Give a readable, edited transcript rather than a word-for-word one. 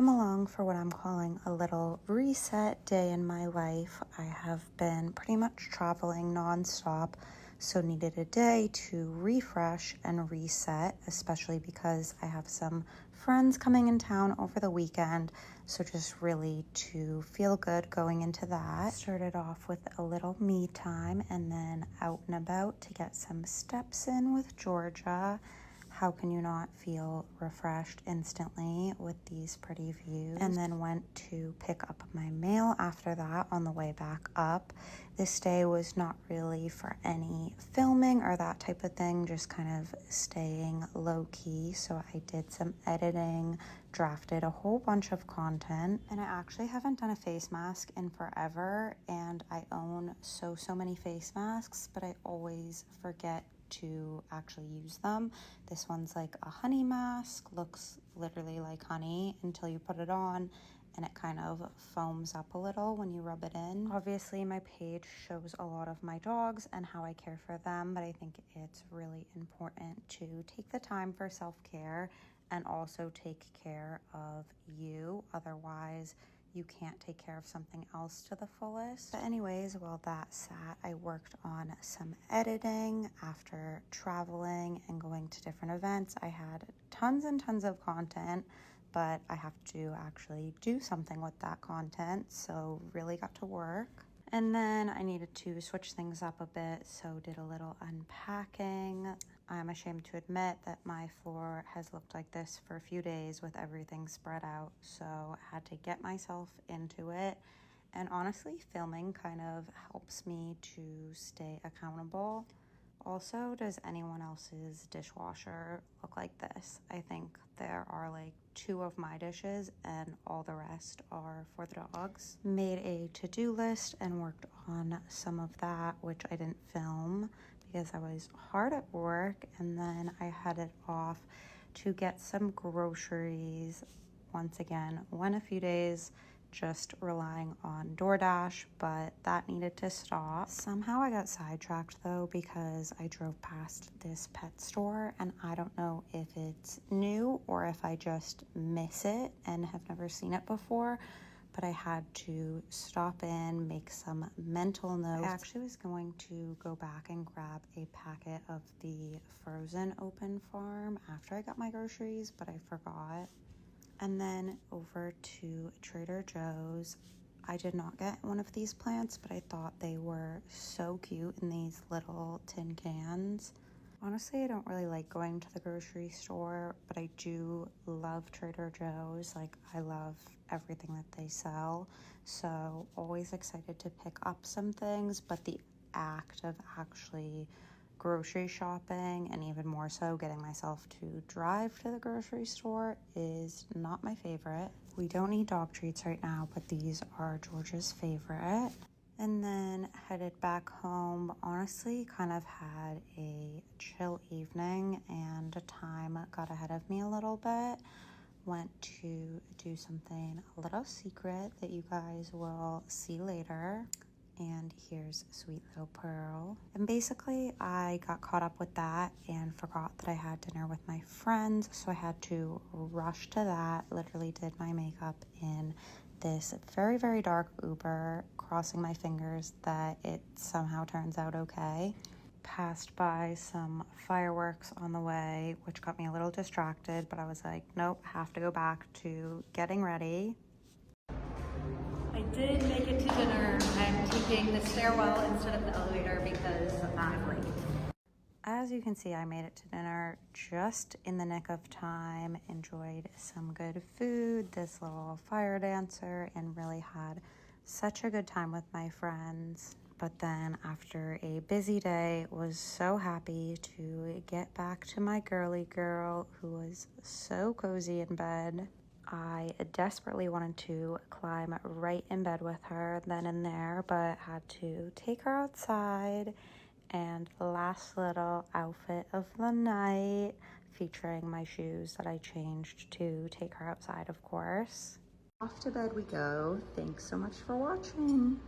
come along for what I'm calling a little reset day in my life. I have been pretty much traveling nonstop, so needed a day to refresh and reset, especially because I have some friends coming in town over the weekend. So just really to feel good going into that. Started off with a little me time and then out and about to get some steps in with Georgia. How can you not feel refreshed instantly with these pretty views? And then went to pick up my mail after that on the way back up. This day was not really for any filming or that type of thing, just kind of staying low key. So I did some editing, drafted a whole bunch of content, and I actually haven't done a face mask in forever, and I own so many face masks, but I always forget to actually use them. This one's like a honey mask, looks literally like honey until you put it on, and it kind of foams up a little when you rub it in. Obviously, my page shows a lot of my dogs and how I care for them, but I think it's really important to take the time for self-care and also take care of you. Otherwise, you can't take care of something else to the fullest. But anyways, while that sat, I worked on some editing after traveling and going to different events. I had tons and tons of content, but I have to actually do something with that content, so really got to work. And then I needed to switch things up a bit, so did a little unpacking. I'm ashamed to admit that my floor has looked like this for a few days with everything spread out, so I had to get myself into it. And honestly, filming kind of helps me to stay accountable. Also, does anyone else's dishwasher look like this? I think there are like 2 of my dishes and all the rest are for the dogs. Made a to-do list and worked on some of that, which I didn't film because I was hard at work, and then I headed off to get some groceries. Once again, went a few days just relying on DoorDash, but that needed to stop. Somehow I got sidetracked though because I drove past this pet store, and I don't know if it's new or if I just miss it and have never seen it before, but I had to stop in, make some mental notes. I actually was going to go back and grab a packet of the frozen Open Farm after I got my groceries, but I forgot. And then over to Trader Joe's. I did not get one of these plants, but I thought they were so cute in these little tin cans. Honestly, I don't really like going to the grocery store, but I do love Trader Joe's. Like, I love everything that they sell. So always excited to pick up some things, but the act of actually grocery shopping, and even more so getting myself to drive to the grocery store, is not my favorite. We don't need dog treats right now, but these are Georgia's favorite. And then headed back home. Honestly, kind of had a chill evening, and time got ahead of me a little bit. Went to do something a little secret that you guys will see later. And here's Sweet Little Pearl. And basically, I got caught up with that and forgot that I had dinner with my friends, so I had to rush to that. Literally did my makeup in this very, very dark Uber, crossing my fingers that it somehow turns out okay. Passed by some fireworks on the way, which got me a little distracted, but I was like, nope, have to go back to getting ready. I did make it to dinner. I'm taking the stairwell instead of the elevator because I'm late. As you can see, I made it to dinner just in the nick of time, enjoyed some good food, this little fire dancer, and really had such a good time with my friends. But then after a busy day, was so happy to get back to my girly girl who was so cozy in bed. I desperately wanted to climb right in bed with her then and there, but had to take her outside. And the last little outfit of the night, featuring my shoes that I changed to take her outside, of course. Off to bed we go. Thanks so much for watching.